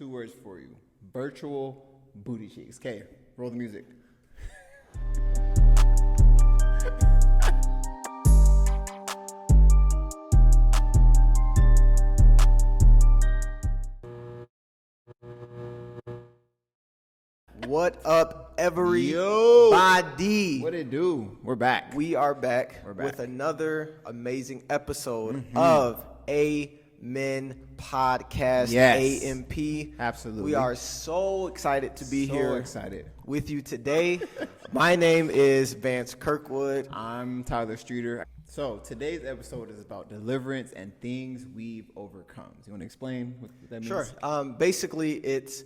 2 words for you. Virtual booty cheeks. Okay, roll the music. What up, everybody? What it do? We're back. We are back with another amazing episode of Amen Podcast. Yes. AMP. Absolutely. We are so excited to be here. So excited. With you today. My name is Vance Kirkwood. I'm Tyler Streeter. So today's episode is about deliverance and things we've overcome. Do you want to explain what that means? Sure. Basically, it's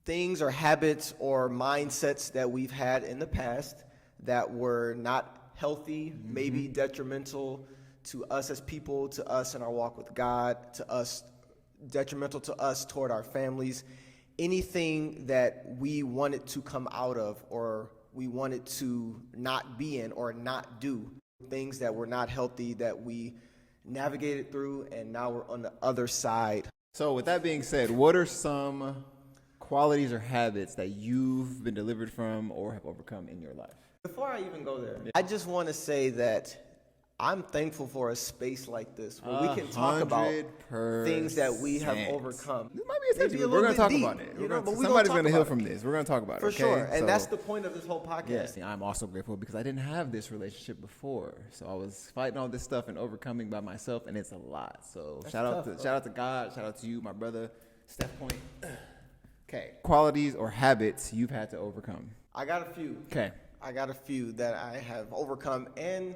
things or habits or mindsets that we've had in the past that were not healthy, maybe detrimental to us as people, to us in our walk with God, to us, detrimental to us toward our families. Anything that we wanted to come out of or we wanted to not be in or not do. Things that were not healthy that we navigated through, and now we're on the other side. So with that being said, what are some qualities or habits that you've been delivered from or have overcome in your life? Before I even go there, I just want to say that I'm thankful for a space like this where we can talk about 100%. things that we have overcome. This might be a Maybe section. a We're little going to talk bit about deep, it. but Somebody's going to heal from this. We're going to talk about it. For okay? sure. And So, that's the point of this whole podcast. yes, I'm also grateful because I didn't have this relationship before. So I was fighting all this stuff and overcoming by myself, and it's a lot. So shout out to God, shout out to you, my brother, Steph Point. Okay. Qualities or habits you've had to overcome. I got a few. Okay. I got a few that I have overcome and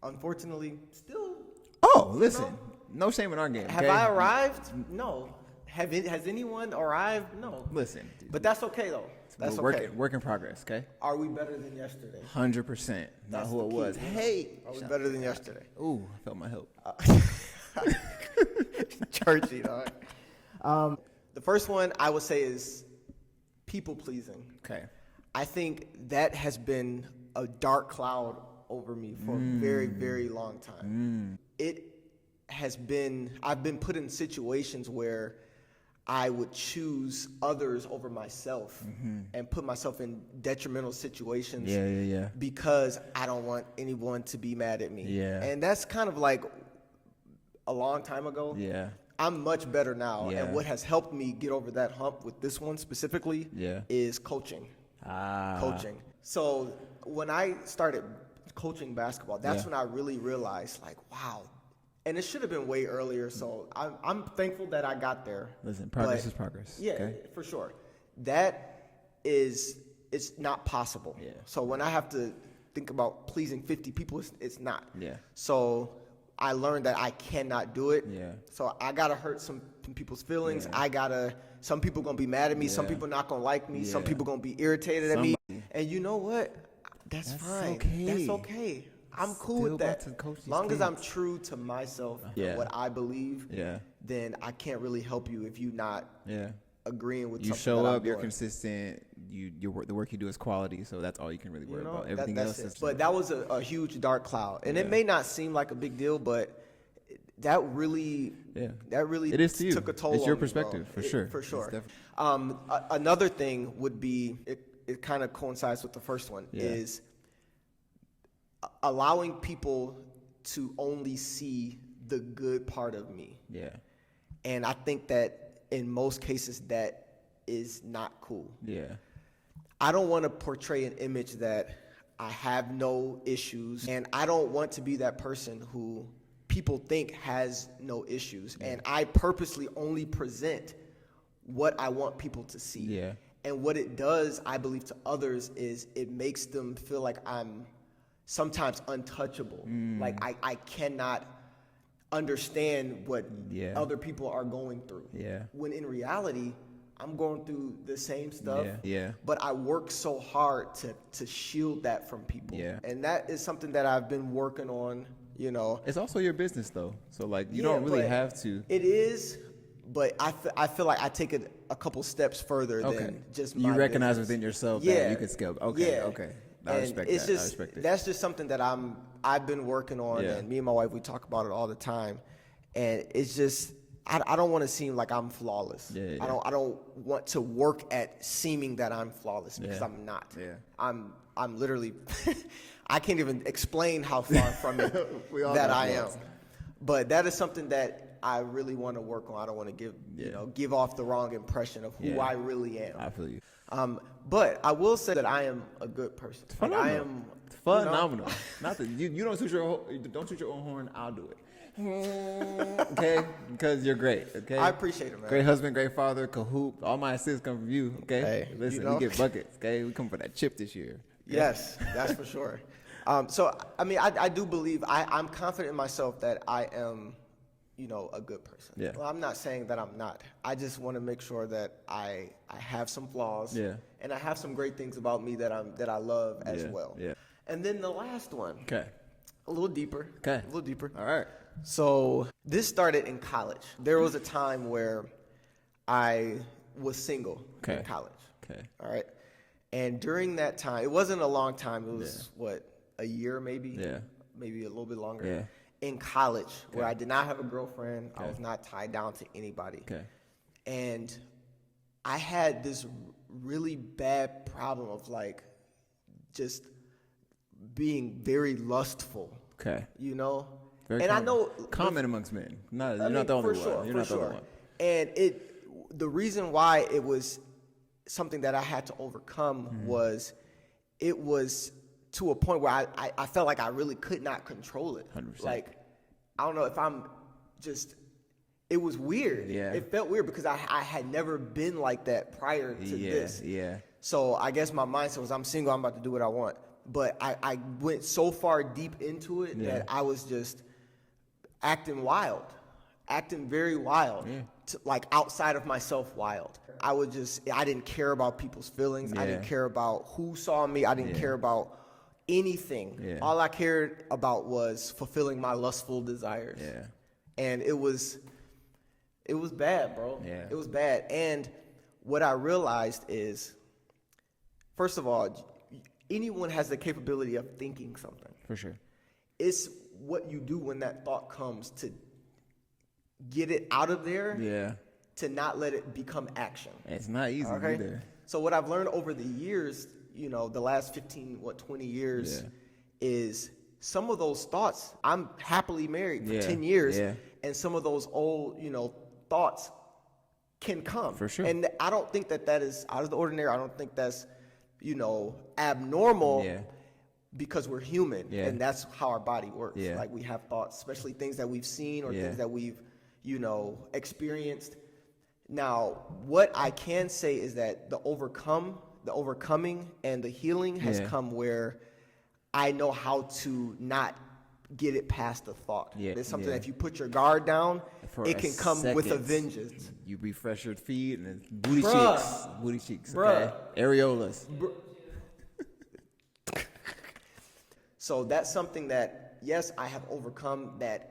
unfortunately still. Oh, listen. No shame in our game. Have okay? I arrived? No. Has anyone arrived? No. Listen. But that's okay though. That's okay. Work in progress, okay? Are we better than yesterday? 100%. Not who it was. Hey. Are we better than yesterday? Ooh, I felt my help. Churchy, dog. The first one I would say is people pleasing. Okay. I think that has been a dark cloud over me for a very, very long time. It has been, I've been put in situations where I would choose others over myself and put myself in detrimental situations because I don't want anyone to be mad at me. Yeah. And that's kind of like a long time ago. Yeah. I'm much better now. Yeah. And what has helped me get over that hump with this one specifically is coaching. Coaching. So when I started coaching basketball, that's when I really realized, like, wow. And it should have been way earlier. So I'm thankful that I got there. Listen, progress is progress. Yeah, okay? for sure. That is, it's not possible. Yeah. So when I have to think about pleasing 50 people, it's not. Yeah. So I learned that I cannot do it. Yeah. So I gotta hurt some people's feelings. Yeah. Some people gonna be mad at me. Yeah. Some people not gonna like me. Some Yeah. people gonna be irritated at me. And you know what? That's fine. okay. That's okay. I'm cool Still with that. got to coach these As long as I'm kids. true to myself Yeah. and what I believe, then I can't really help you if you're not agreeing with you something show that I'm up, you're doing. consistent, the work you do is quality, so that's all you can really worry about. Everything that's else it. is But that was a huge dark cloud. And it may not seem like a big deal, but that really it is to you. took a toll it's your on me, bro. perspective, for sure. For sure. It's definitely- Another thing would be, it kind of coincides with the first one, is allowing people to only see the good part of me. Yeah. And I think that in most cases that is not cool. Yeah. I don't want to portray an image that I have no issues, and I don't want to be that person who people think has no issues. And I purposely only present what I want people to see. Yeah. And what it does, I believe, to others is it makes them feel like I'm sometimes untouchable. Like I cannot understand what other people are going through. Yeah. When in reality, I'm going through the same stuff. Yeah. But I work so hard to shield that from people. Yeah. And that is something that I've been working on, you know. It's also your business, though. So, like, you don't really have to. It is, but I feel like I take it a couple steps further than just my You recognize business. within yourself that you can scale. Okay. I respect that. I respect it. That's just something that I've been working on, and me and my wife, we talk about it all the time. And it's just, I don't want to seem like I'm flawless. Yeah. I don't want to work at seeming that I'm flawless because I'm not. Yeah. I'm literally I can't even explain how far from it that I am. But that is something that I really want to work on. I don't want to give off the wrong impression of who I really am. I feel you. But I will say that I am a good person. Phenomenal. I am phenomenal. Not that you don't toot your own horn. I'll do it. Okay, because you're great. Okay, I appreciate it, man. Great husband, great father, Kahoot. All my assists come from you. Okay, hey, listen, we get buckets. Okay, we come for that chip this year. Okay? Yes, that's for sure. So I mean, I do believe I'm confident in myself that I am, a good person. Yeah. Well, I'm not saying that I'm not. I just want to make sure that I have some flaws. Yeah. And I have some great things about me that I love as well. Yeah. And then the last one. Okay. A little deeper. Okay. A little deeper. All right. So this started in college. There was a time where I was single in college. Okay. All right. And during that time, it wasn't a long time. It was a year maybe? Yeah. Maybe a little bit longer. Yeah. In college, where I did not have a girlfriend. I was not tied down to anybody. Okay. And I had this really bad problem of just being very lustful. Okay. Very and common. I know common amongst men. You're not the only one. You're not the only one. And the reason why it was something that I had to overcome was it was to a point where I felt like I really could not control it. 100%. Like, I don't know if it was weird. Yeah. It felt weird because I had never been like that prior to this. Yeah. So I guess my mindset was, I'm single, I'm about to do what I want. But I went so far deep into it that I was just acting very wild, outside of myself wild. I didn't care about people's feelings. I didn't care about who saw me. I didn't care about anything. Yeah. All I cared about was fulfilling my lustful desires. Yeah. And it was bad, bro. Yeah. It was bad. And what I realized is, first of all, anyone has the capability of thinking something. For sure. It's what you do when that thought comes to get it out of there. Yeah. To not let it become action. It's not easy either. So what I've learned over the years, the last 20 years, is some of those thoughts, I'm happily married for 10 years, and some of those old, thoughts can come. For sure. And I don't think that is out of the ordinary. I don't think that's, abnormal because we're human, and that's how our body works. Yeah. Like, we have thoughts, especially things that we've seen or things that we've, experienced. Now, what I can say is that the overcoming and the healing has come where I know how to not get it past the thought. Yeah. It's something that if you put your guard down, it can come with a vengeance. You refresh your feet and it's booty cheeks, okay? Areolas. So that's something that, yes, I have overcome that,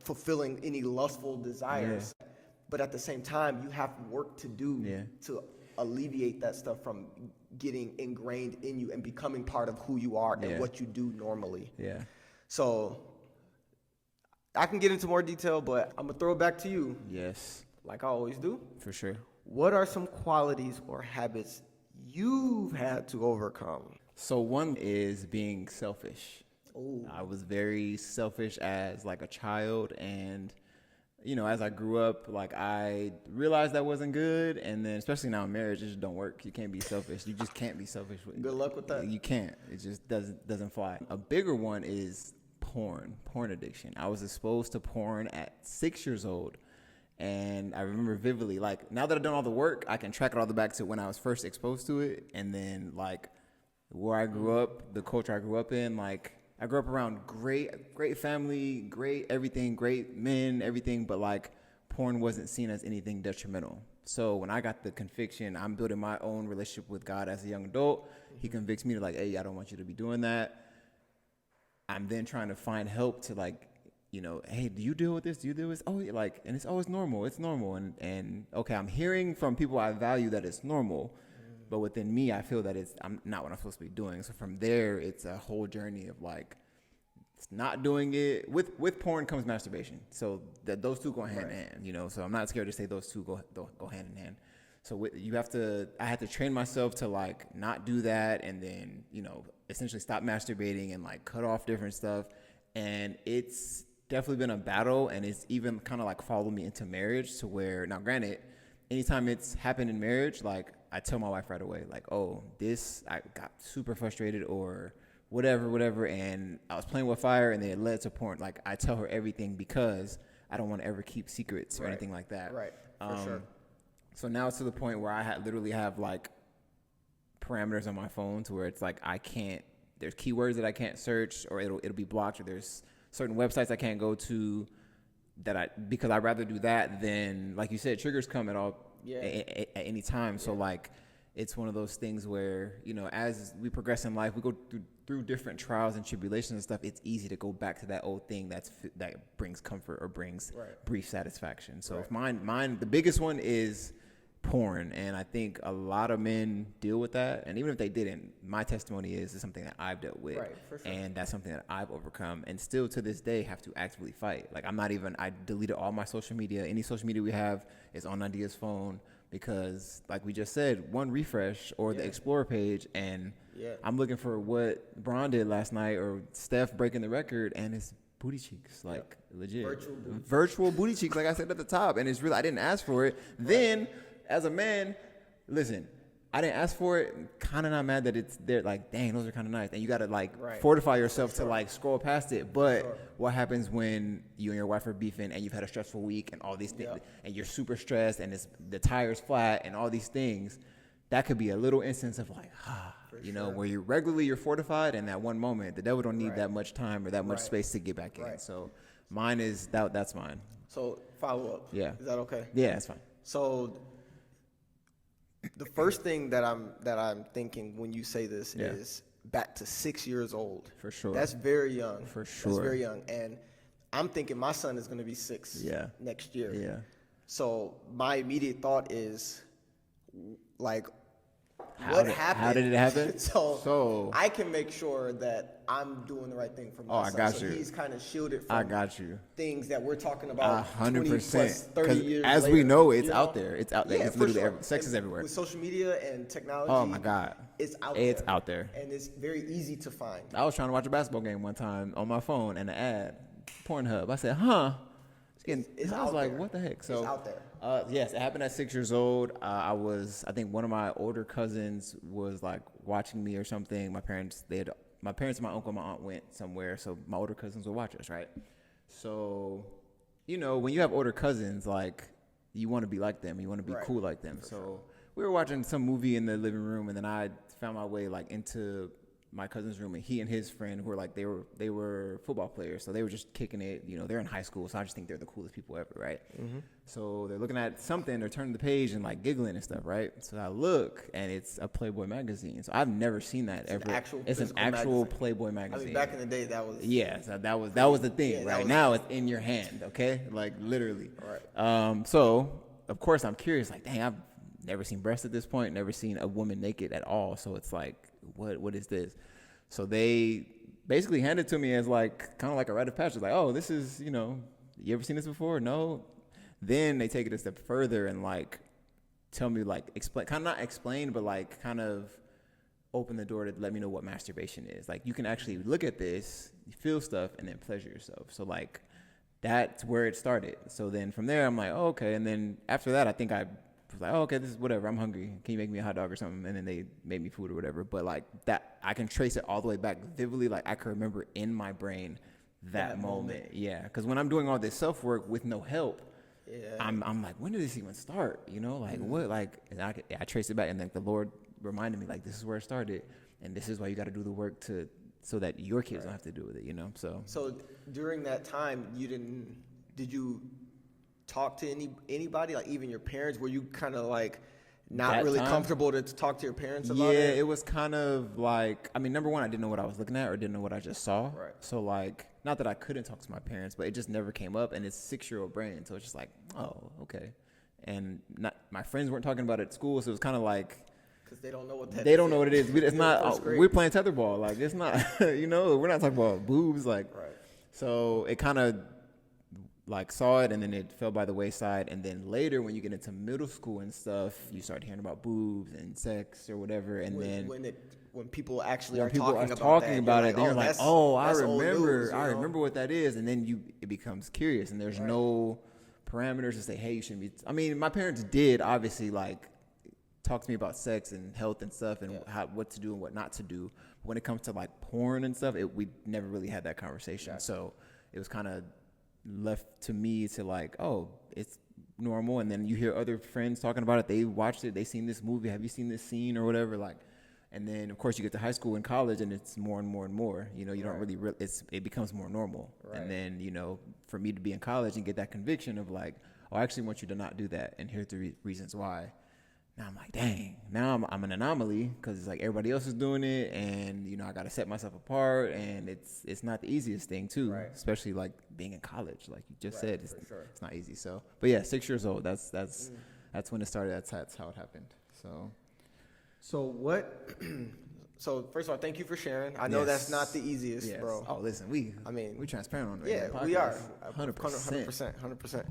fulfilling any lustful desires. Yeah. But at the same time, you have work to do to alleviate that stuff from getting ingrained in you and becoming part of who you are and what you do normally. Yeah. So I can get into more detail, but I'm going to throw it back to you. Yes. Like I always do. For sure. What are some qualities or habits you've had to overcome? So one is being selfish. Ooh. I was very selfish as a child, and as I grew up, I realized that wasn't good, and then especially now in marriage, it just don't work. You can't be selfish. You just can't be selfish. Good luck with that. You can't. It just doesn't fly. A bigger one is porn addiction. I was exposed to porn at 6 years old, and I remember vividly, now that I've done all the work, I can track it all the back to when I was first exposed to it, and then where I grew up, the culture I grew up in, I grew up around great family, great everything, great men, everything, but porn wasn't seen as anything detrimental. So when I got the conviction, I'm building my own relationship with God as a young adult. He convicts me to hey, I don't want you to be doing that. I'm then trying to find help to hey, do you deal with this? Do you deal with this? Oh, and it's always normal. It's normal. And okay, I'm hearing from people I value that it's normal. But within me, I feel that I'm not what I'm supposed to be doing. So from there, it's a whole journey of not doing it with porn comes masturbation. So that those two go hand in hand, you know. So I'm not scared to say those two go hand in hand. So I had to train myself to like not do that, and then, you know, essentially stop masturbating and like cut off different stuff. And it's definitely been a battle, and it's even kind of like followed me into marriage, to where, now granted, anytime it's happened in marriage, like I tell my wife right away, like, oh, I got super frustrated or whatever, and I was playing with fire and then it led to porn. Like, I tell her everything because I don't want to ever keep secrets or anything like that. Right, for sure. So now it's to the point where I literally have like parameters on my phone to where it's like there's keywords that I can't search, or it'll be blocked, or there's certain websites I can't go to because I'd rather do that than, like you said, triggers come at any time. So like, it's one of those things where, you know, as we progress in life, we go through different trials and tribulations and stuff. It's easy to go back to that old thing that brings comfort or brings brief satisfaction. So if mine, the biggest one is porn, and I think a lot of men deal with that. And even if they didn't, my testimony is something that I've dealt with, for sure. And that's something that I've overcome, and still to this day have to actively fight. Like, I deleted all my social media. Any social media we have is on Nadia's phone, because like we just said, one refresh or the Explore page, and I'm looking for what Bron did last night, or Steph breaking the record, and it's booty cheeks, like legit virtual booty cheeks, like I said at the top. And it's really, I didn't ask for it. Then as a man, listen, I didn't ask for it. Kind of not mad that it's there. Like, dang, those are kind of nice. And you got to like fortify yourself to like scroll past it. But what happens when you and your wife are beefing and you've had a stressful week and all these things, and you're super stressed and the tire's flat and all these things? That could be a little instance of like, you know, where you're fortified, and that one moment, the devil don't need that much time or that much space to get back in. So mine is that's mine. So follow up. Yeah. Is that okay? Yeah, that's fine. So the first thing that I'm thinking when you say this is back to 6 years old. For sure. That's very young. For sure. That's very young. And I'm thinking my son is going to be 6 next year. Yeah. So my immediate thought is, like, what happened? How did it happen? So I can make sure that I'm doing the right thing for my son. I got so you. He's kind of shielded from things that we're talking about 100%. 30 years as later, we know, it's out there. It's out there. Yeah, it's literally sure. sex is everywhere. With social media and technology, oh my God, it's out there. And it's very easy to find. I was trying to watch a basketball game one time on my phone, and the ad, Pornhub. I said, huh. It's I was out like, there. what the heck? So it's out there. Yes, it happened at 6 years old. I think one of my older cousins was like watching me or something. My parents and my uncle and my aunt went somewhere, so my older cousins would watch us, right? So, you know, when you have older cousins, like, you want to be like them, you want to be cool like them. So we were watching some movie in the living room, and then I found my way like into my cousin's room, and he and his friend were like, they were football players, so they were just kicking it. You know, they're in high school, so I just think they're the coolest people ever, right? Mm-hmm. So they're looking at something, they're turning the page and like giggling and stuff, right? So I look, and it's a Playboy magazine. So I've never seen that ever. It's an actual Playboy magazine. I mean, back in the day, that was so that was the thing. Right now, it's in your hand, okay? Like literally. Right. So of course I'm curious. Like, dang, I've never seen breasts at this point. Never seen a woman naked at all. So it's like, what is this? So they basically handed it to me as like kind of like a rite of passage. Like, oh, this is, you know, you ever seen this before? No. Then they take it a step further and like tell me, like, explain, kind of not explain, but like kind of open the door to let me know what masturbation is. Like, you can actually look at this, feel stuff, and then pleasure yourself. So like that's where it started. So then from there I'm like, oh, okay. And then after that, I think I was like, oh, okay, this is whatever. I'm hungry. Can you make me a hot dog or something? And then they made me food or whatever. But like that, I can trace it all the way back vividly. Like, I can remember in my brain that moment. Yeah. Because when I'm doing all this self work with no help, I'm like, when did this even start? You know, like what? Like, and I trace it back, and then the Lord reminded me, like, this is where it started, and this is why you got to do the work so that your kids don't have to do with it. You know. So during that time, did you talk to anybody, like even your parents? Were you kind of like not that really comfortable to talk to your parents about it? Yeah, it was kind of like, I mean, number one, I didn't know what I was looking at or didn't know what I just saw. Right. So like, not that I couldn't talk to my parents, but it just never came up, and it's 6-year-old brain. So it's just like, oh, okay. And my friends weren't talking about it at school, so it was kind of like, Because they don't know what that is. They don't know what it is. It's not. We're playing tetherball. Like it's not. We're not talking about boobs. Like, right. So it kind of like saw it, and then it fell by the wayside. And then later, when you get into middle school and stuff, you start hearing about boobs and sex or whatever. And when people actually are talking about it, then you're like, oh, I remember what that is. And then it becomes curious, and there's no parameters to say, hey, you shouldn't be. I mean, my parents did obviously like talk to me about sex and health and stuff and what to do and what not to do. But when it comes to like porn and stuff, we never really had that conversation. Gotcha. So it was kind of left to me to like, oh, it's normal. And then you hear other friends talking about it. They watched it. They seen this movie. Have you seen this scene or whatever? Like, and then of course you get to high school and college, and it's more and more and more. You don't really. It becomes more normal. Right. And then for me to be in college and get that conviction of like, oh, I actually want you to not do that, and here's the reasons why. Now I'm like, dang. Now I'm an anomaly because it's like everybody else is doing it, and I got to set myself apart, and it's not the easiest thing too, right. Especially like being in college, like you just said, it's not easy. So, but yeah, 6 years old. That's when it started. That's how it happened. So what? So first of all, thank you for sharing. I know that's not the easiest, bro. Oh, listen, we transparent on it. Yeah, we are 100%.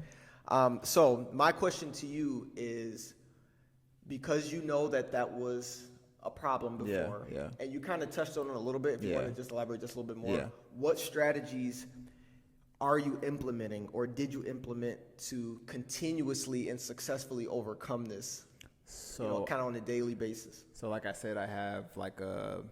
100%. So my question to you is, because you know that was a problem before, and you kind of touched on it a little bit. If you want to just elaborate just a little bit more, what strategies are you implementing, or did you implement to continuously and successfully overcome this? So kind of on a daily basis. So like I said, I have like a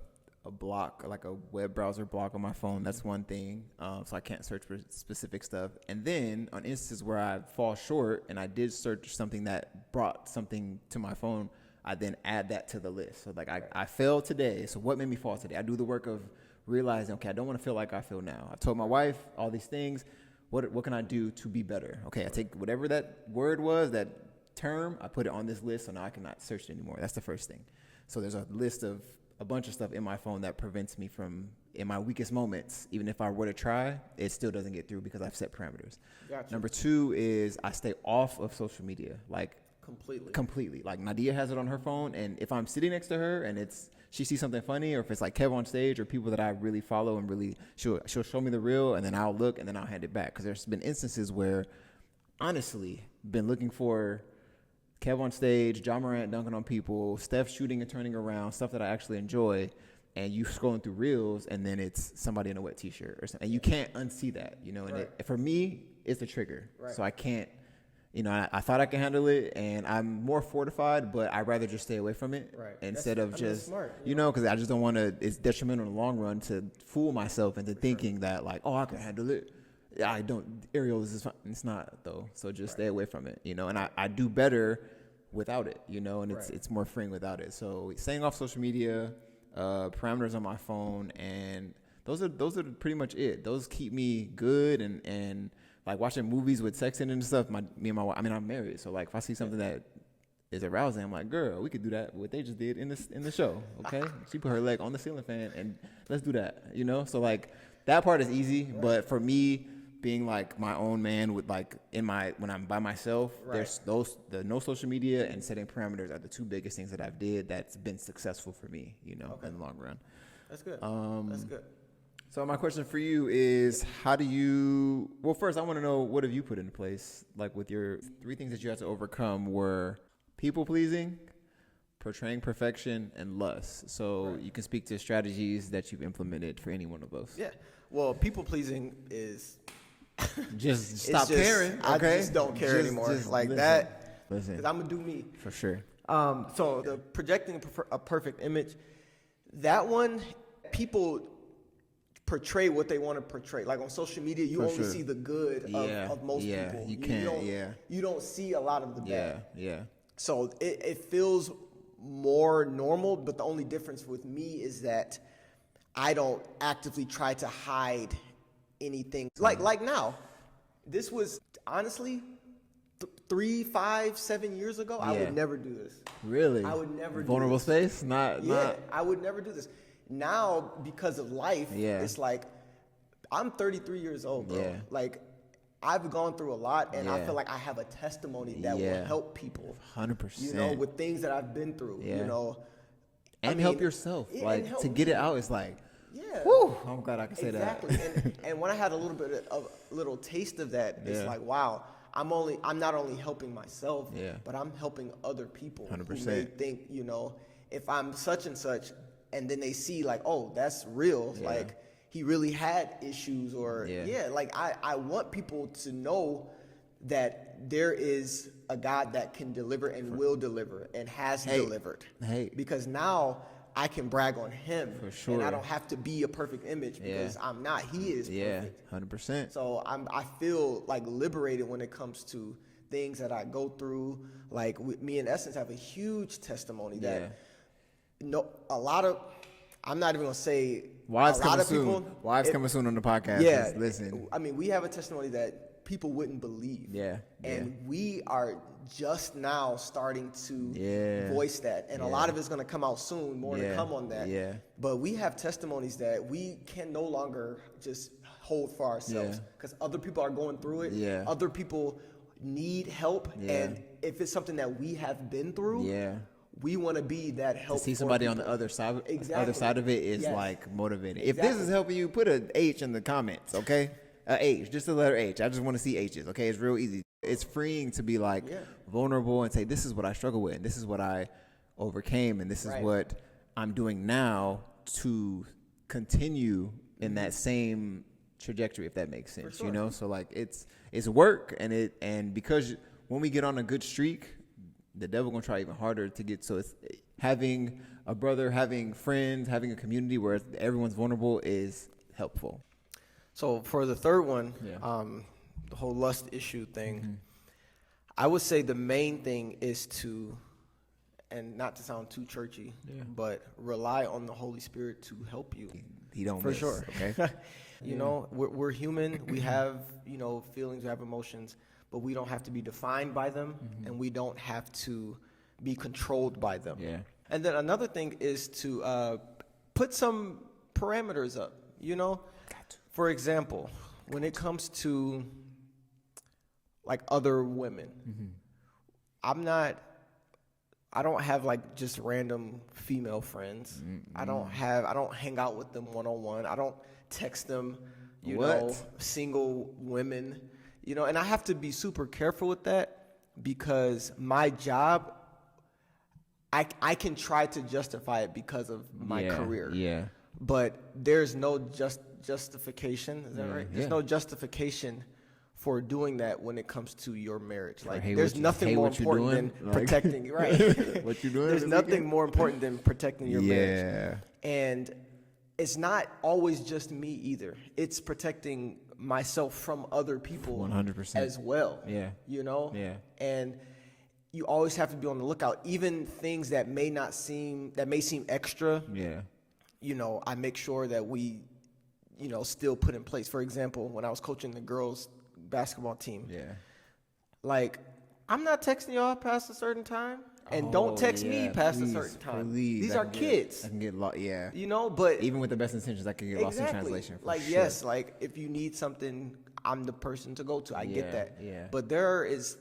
block, like a web browser block on my phone. That's one thing. So I can't search for specific stuff. And then on instances where I fall short and I did search something that brought something to my phone, I then add that to the list. So like I failed today. So what made me fall today? I do the work of realizing, okay, I don't want to feel like I feel now. I told my wife all these things. What can I do to be better? Okay, I take whatever that word was, that term, I put it on this list, so now I cannot search it anymore. That's the first thing. So there's a list of a bunch of stuff in my phone that prevents me from, in my weakest moments, even if I were to try, it still doesn't get through because I've set parameters. Gotcha. Number 2 is I stay off of social media, like completely. Like Nadia has it on her phone, and if I'm sitting next to her and she sees something funny, or if it's like Kev on stage or people that I really follow and really, she'll show me the reel, and then I'll look and then I'll hand it back. Because there's been instances where, honestly, been looking for Kev on stage, John Morant dunking on people, Steph shooting and turning around, stuff that I actually enjoy, and you scrolling through reels, and then it's somebody in a wet t-shirt or something, and you can't unsee that, and for me, it's a trigger. Right. So I can't, I thought I could handle it, and I'm more fortified, but I'd rather just stay away from it instead of just, smart, because I just don't want to, it's detrimental in the long run to fool myself into thinking that like, oh, I can handle it. I don't. Ariel is fine. It's not though. So just stay away from it, And I do better without it, and it's more freeing without it. So staying off social media, parameters on my phone, and those are pretty much it. Those keep me good, and like watching movies with sex in it and stuff. Me and my wife. I mean, I'm married, so like if I see something that is arousing, I'm like, girl, we could do that. What they just did in the show, okay? She put her leg on the ceiling fan, and let's do that, So like that part is easy, but for me, being like my own man with like when I'm by myself, there's the no social media and setting parameters are the 2 biggest things that I've did that's been successful for me, in the long run. That's good. That's good. So my question for you is, well, first I want to know, what have you put into place? Like with your 3 things that you had to overcome were people pleasing, portraying perfection, and lust. So you can speak to strategies that you've implemented for any one of those. Yeah. Well, people pleasing is just stop caring. Okay? I just don't care anymore. Just like listen, that. Listen. Because I'm going to do me. For sure. So the projecting a perfect image, that one, people portray what they want to portray. Like on social media, you only see the good of most people. You don't see a lot of the bad. Yeah. So it feels more normal, but the only difference with me is that I don't actively try to hide anything. Like now, this was honestly 3, 5, 7 years ago. I would never do this. Really? I would never vulnerable do this. Space? Not. I would never do this. Now, because of life, it's like I'm 33 years old, bro. Yeah. Like I've gone through a lot, and I feel like I have a testimony that will help people. 100%. With things that I've been through. And help yourself. Yeah, like, to get it out is like, yeah. whew, I'm glad I can say exactly. that. and when I had a little bit of a little taste of that, it's like, wow, I'm not only helping myself, but I'm helping other people 100%. who may think, you know, if I'm such and such, and then they see like, oh, that's real. Like, he really had issues, or like I want people to know that there is a God that can deliver and will deliver and has delivered. Because now I can brag on him. For sure. And I don't have to be a perfect image because I'm not. He is perfect. 100%. So I feel like liberated when it comes to things that I go through. Like me and Essence have a huge testimony that I'm not even going to say Wives a lot coming of soon. people. Wives coming soon on the podcast. Yeah. Listen. I mean, we have a testimony that people wouldn't believe. And we are just now starting to voice that. And a lot of it's going to come out soon, more to come on that. But we have testimonies that we can no longer just hold for ourselves because other people are going through it. Other people need help. And if it's something that we have been through, we want to be that help. To see somebody on the other side, other side of it is like motivating. If this is helping you, put an H in the comments, okay? H, just a letter H. I just want to see H's, okay? It's real easy. It's freeing to be like vulnerable and say, this is what I struggle with, and this is what I overcame, and this is what I'm doing now to continue in that same trajectory, if that makes sense. You know, so like it's work, and because when we get on a good streak, the devil gonna try even harder to get. So it's having a brother, having friends, having a community where everyone's vulnerable is helpful. So for the third one, the whole lust issue thing, I would say the main thing is to, and not to sound too churchy, but rely on the Holy Spirit to help you. He don't for miss, sure. Okay. You know, we're human. We have, you know, feelings, we have emotions, but we don't have to be defined by them, and we don't have to be controlled by them. And then another thing is to put some parameters up, you know? For example, when it comes to like other women, I don't have like just random female friends. I don't hang out with them one-on-one. I don't text them, you know, single women, you know, and I have to be super careful with that because my job, I can try to justify it because of my career. But there's no justification. Is that right? There's no justification for doing that when it comes to your marriage. Like, there's nothing more important than protecting. Right? What you doing? There's nothing more important than protecting your marriage. And it's not always just me either. It's protecting myself from other people 100% as well. You know? And you always have to be on the lookout. Even things that may seem extra. You know, I make sure that we, you know, still put in place. For example, when I was coaching the girls basketball team, like, I'm not texting y'all past a certain time, and don't text me past a certain time. These are kids. I can get lost. You know, but even with the best intentions, I can get lost in translation. Like, yes, like if you need something, I'm the person to go to. I get that. But there is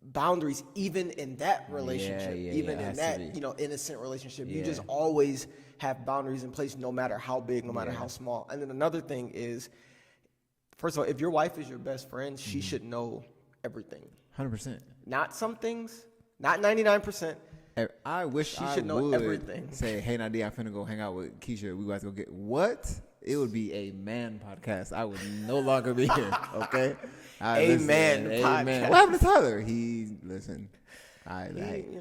boundaries even in that relationship, even in that, you know, innocent relationship. You just always have boundaries in place, no matter how big, no matter how small. And then another thing is, first of all, if your wife is your best friend, she should know everything. 100%. Not some things, not 99%. I wish she should know everything. Say, hey, Nadia, I'm finna go hang out with Keisha. We guys go get what? It would be a man podcast. I would no longer be here. Okay. Amen. Amen. What happened to Tyler? You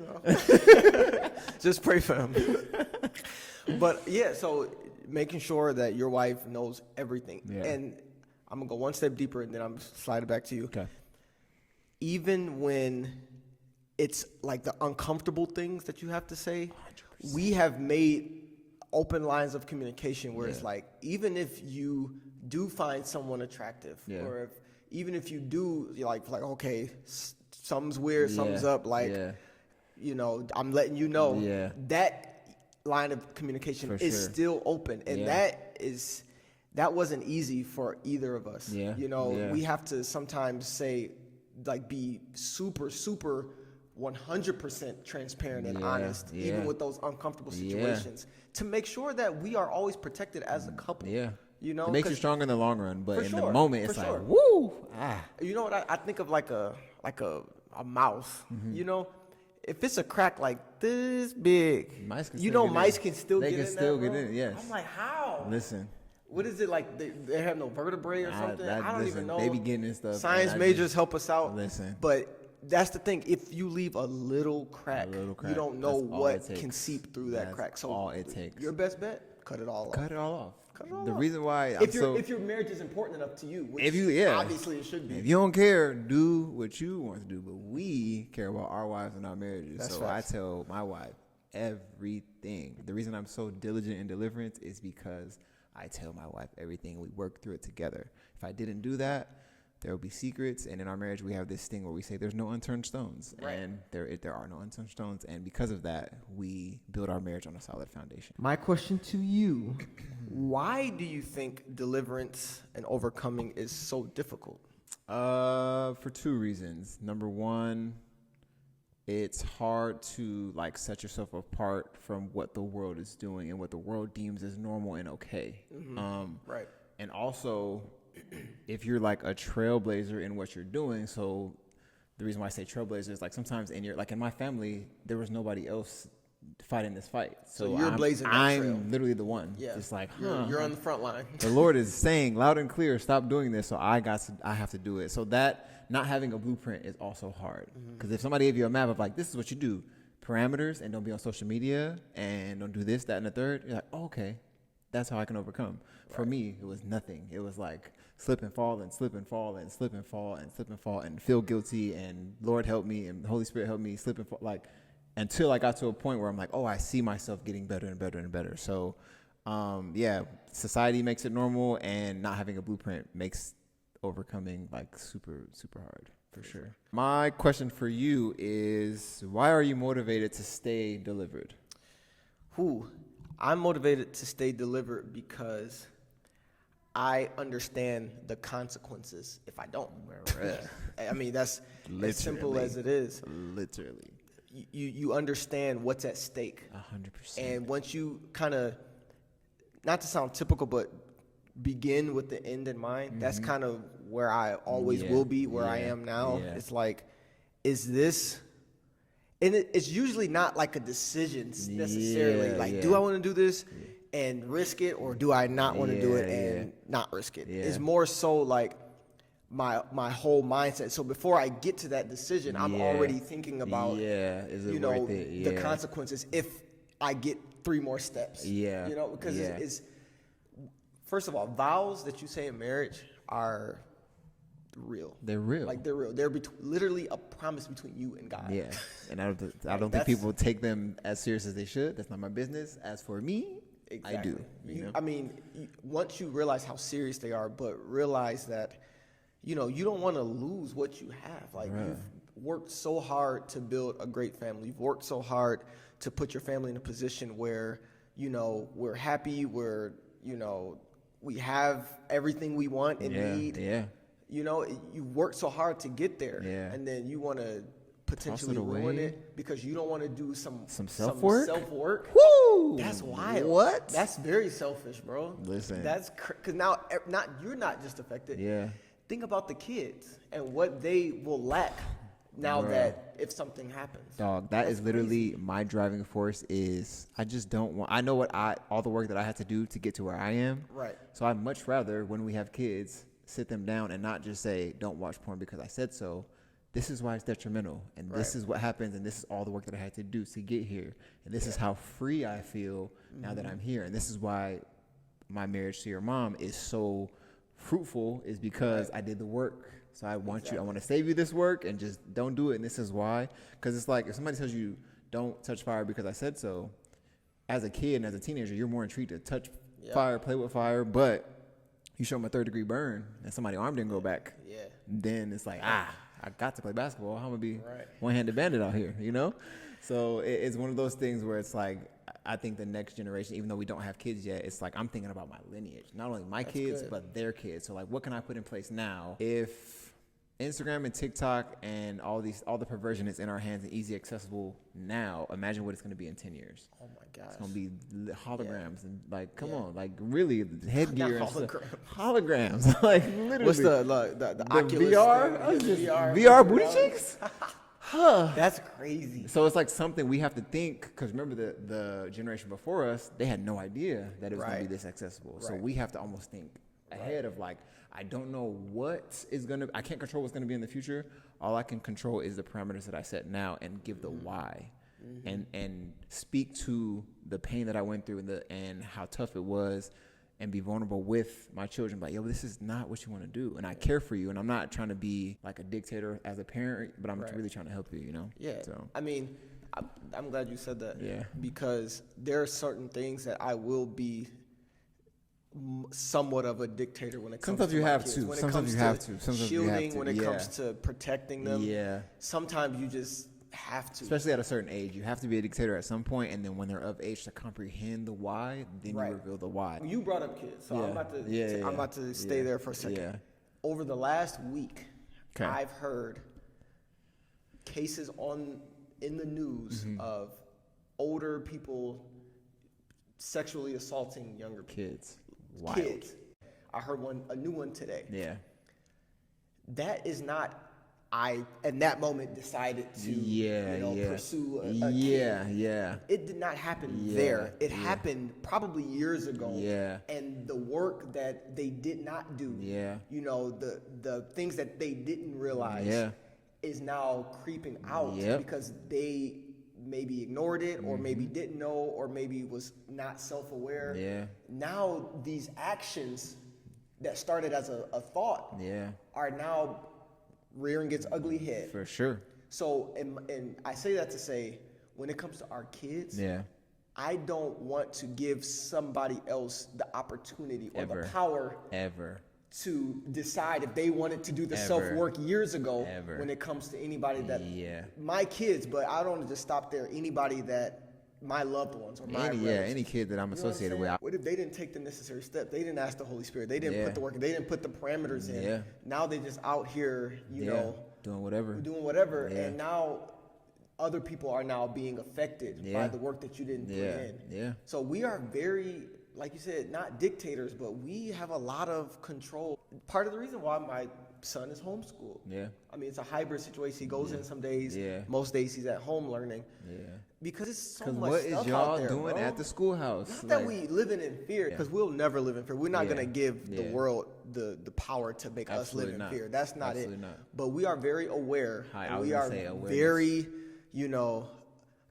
know, just pray for him. But so making sure that your wife knows everything. And I'm gonna go one step deeper, and then I'm slide it back to you. Okay. Even when it's like the uncomfortable things that you have to say, 100%. We have made open lines of communication where it's like, even if you do find someone attractive, or even if you do, you're like, okay, something's weird, something's up, like, you know, I'm letting you know that line of communication is still open. And that wasn't easy for either of us. You know, we have to sometimes say, like, be super, super 100% transparent and honest, even with those uncomfortable situations, to make sure that we are always protected as a couple. Yeah. You know, it makes you stronger in the long run, but in the moment, it's like, sure. woo! You know what? I think of like a mouse. You know, if it's a crack like this big, mice can still get in. They can still get in. Yes. I'm like, how? Listen. What is it like? They have no vertebrae or something? I don't even know. They be getting this stuff. Science majors help us out. Listen. But that's the thing. If you leave a little crack, you don't know what can seep through that crack. So all it takes. Your best bet: cut it all off. Cut it all off. The reason why if your marriage is important enough to you, which obviously it should be. If you don't care, do what you want to do. But we care about our wives and our marriages. That's so I tell my wife everything. The reason I'm so diligent in deliverance is because I tell my wife everything. We work through it together. If I didn't do that, there will be secrets. And in our marriage, we have this thing where we say there's no unturned stones. Right. And there are no unturned stones. And because of that, we build our marriage on a solid foundation. My question to you, why do you think deliverance and overcoming is so difficult? For two reasons. Number one, it's hard to set yourself apart from what the world is doing and what the world deems as normal and okay. Right. And also, if you're a trailblazer in what you're doing, so the reason why I say trailblazer is sometimes in my family, there was nobody else fighting this fight. So you're blazing that trail. I'm literally the one. Yeah. Just you're on the front line. The Lord is saying loud and clear, stop doing this. So I have to do it. So that not having a blueprint is also hard. Because if somebody gave you a map of this is what you do, parameters, and don't be on social media and don't do this, that, and the third, you're like, oh, okay, that's how I can overcome. Right. For me, it was nothing. It was slip and fall and slip and fall and slip and fall and slip and fall and feel guilty and Lord help me and the Holy Spirit help me slip and fall until I got to a point where I'm like, oh, I see myself getting better and better and better. So, society makes it normal, and not having a blueprint makes overcoming super, super hard for sure. My question for you is, why are you motivated to stay delivered? I'm motivated to stay delivered because I understand the consequences if I don't. I mean, that's as simple as it is. Literally. You understand what's at stake. 100%. And once you kind of, not to sound typical, but begin with the end in mind, that's kind of where I always will be, where I am now. Yeah. It's is this, and it's usually not a decision necessarily. Do I want to do this and risk it, or do I not want to do it and not risk it? It's more so my whole mindset. So before I get to that decision, I'm already thinking about is it worth it? The consequences if I get 3 more steps. Because it's first of all, vows that you say in marriage are real. They're real. They're real. They're literally a promise between you and God. Yeah, and I don't think people take them as serious as they should. That's not my business. As for me, exactly. I do. I mean, once you realize how serious they are, but realize that you don't want to lose what you have. You've worked so hard to build a great family. You've worked so hard to put your family in a position where, we're happy, we have everything we want and need. Yeah. You worked so hard to get there. Yeah. And then you want to potentially ruin it because you don't want to do some self-work. Woo! That's wild. What? That's very selfish, bro. Listen. That's because now you're not just affected. Yeah. Think about the kids and what they will lack now that if something happens. Dog, that's literally crazy. My driving force is I just don't want, I know all the work that I had to do to get to where I am. Right. So I'd much rather when we have kids, sit them down and not just say, don't watch porn because I said so. This is why it's detrimental. And this is what happens. And this is all the work that I had to do to get here. And this is how free I feel now that I'm here. And this is why my marriage to your mom is so fruitful, is because I did the work. So I want I want to save you this work and just don't do it. And this is why. Because it's if somebody tells you don't touch fire because I said so, as a kid and as a teenager, you're more intrigued to touch fire, play with fire. But you show them a 3rd-degree burn and somebody's arm didn't go back. Yeah. Then it's I got to play basketball. I'm going to be one-handed bandit out here, So it's one of those things where it's I think the next generation, even though we don't have kids yet, it's I'm thinking about my lineage. Not only my kids, but their kids. So what can I put in place now if Instagram and TikTok and all the perversion is in our hands and easy accessible now. Imagine what it's going to be in 10 years. Oh my gosh. It's going to be holograms and like, come on, like really headgear and stuff. Holograms. Like literally. What's the Oculus VR? thing? VR booty cheeks? That's crazy. So it's like something we have to think, because remember the generation before us, they had no idea that it was going to be this accessible. So we have to almost think ahead of like, I don't know what is going to, I can't control what's going to be in the future. All I can control is the parameters that I set now and give the why and speak to the pain that I went through and how tough it was and be vulnerable with my children. Like, yo, this is not what you want to do. And I care for you. And I'm not trying to be like a dictator as a parent, but I'm really trying to help you, you know? Yeah. So, I mean, I'm glad you said that. Yeah. Because there are certain things that I will be somewhat of a dictator when it comes sometimes to you my have kids. to. When it Sometimes comes you to have to. Sometimes shielding, you have to. when it comes to protecting them. Yeah. Sometimes you just have to. Especially at a certain age. You have to be a dictator at some point, and then when they're of age to comprehend the why, then you reveal the why. You brought up kids, so I'm about to stay there for a second. Yeah. Over the last week, I've heard cases in the news of older people sexually assaulting younger kids. Wild. Kids. I heard a new one today. Yeah. That is not. I in that moment decided to pursue a kid. Yeah. It did not happen there. It happened probably years ago. Yeah. And the work that they did not do. Yeah. You know, the things that they didn't realize is now creeping out because they maybe ignored it or maybe didn't know or maybe was not self-aware. Yeah. Now these actions that started as a thought are now rearing its ugly head. For sure. So, and I say that to say, when it comes to our kids, I don't want to give somebody else the opportunity or the power to decide if they wanted to do the self-work years ago when it comes to anybody that, my kids, but I don't want to just stop there, anybody that my loved ones or my relatives. Any kid that I'm associated with. What if they didn't take the necessary steps? They didn't ask the Holy Spirit. They didn't put the work. They didn't put the parameters in. Yeah. Now they just out here, you know, doing whatever. Yeah. And now other people are now being affected by the work that you didn't put in. Yeah. So we are very, like you said, not dictators, but we have a lot of control. Part of the reason why my son is homeschooled. Yeah. I mean, it's a hybrid situation. He goes in some days. Yeah. Most days he's at home learning. Yeah. Because it's so much stuff out there, doing at the schoolhouse? Not that we living in fear, because we'll never live in fear. We're not going to give the world the power to make us live in fear. That's not it. But we are very aware. We are very,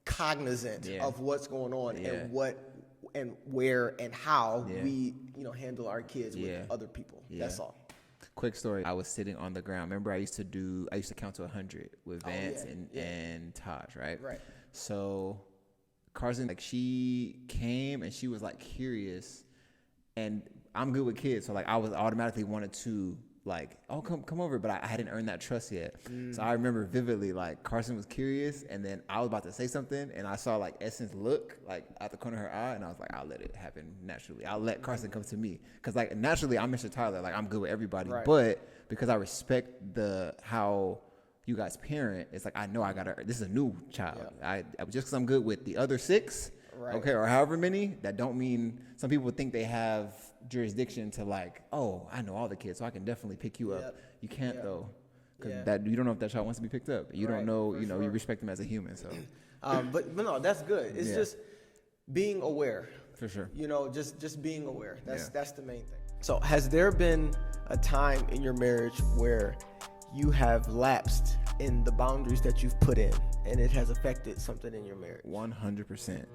cognizant of what's going on and what and where and how we, handle our kids with other people. That's all. Quick story. I was sitting on the ground. Remember, I used to count to 100 with Vance and Taj, right? Right. So Carson, like, she came and she was like curious, and I'm good with kids, so like I was automatically wanted to like, oh, come over, but I hadn't earned that trust yet. So I remember vividly, like, Carson was curious, and then I was about to say something, and I saw like Essence look like out the corner of her eye, and I was like, I'll let it happen naturally. I'll let Carson come to me, because like naturally I'm Mr. Tyler, like I'm good with everybody, but because I respect how you guys parent, it's like I know this is a new child. I just because I'm good with the other 6, okay, or however many, that don't mean some people think they have jurisdiction to like, oh, I know all the kids, so I can definitely pick you up. You can't though, because that you don't know if that child wants to be picked up. You don't know, you respect them as a human. So, but no, that's good. It's just being aware. For sure. Just being aware. That's the main thing. So, has there been a time in your marriage where you have lapsed in the boundaries that you've put in, and it has affected something in your marriage? 100%.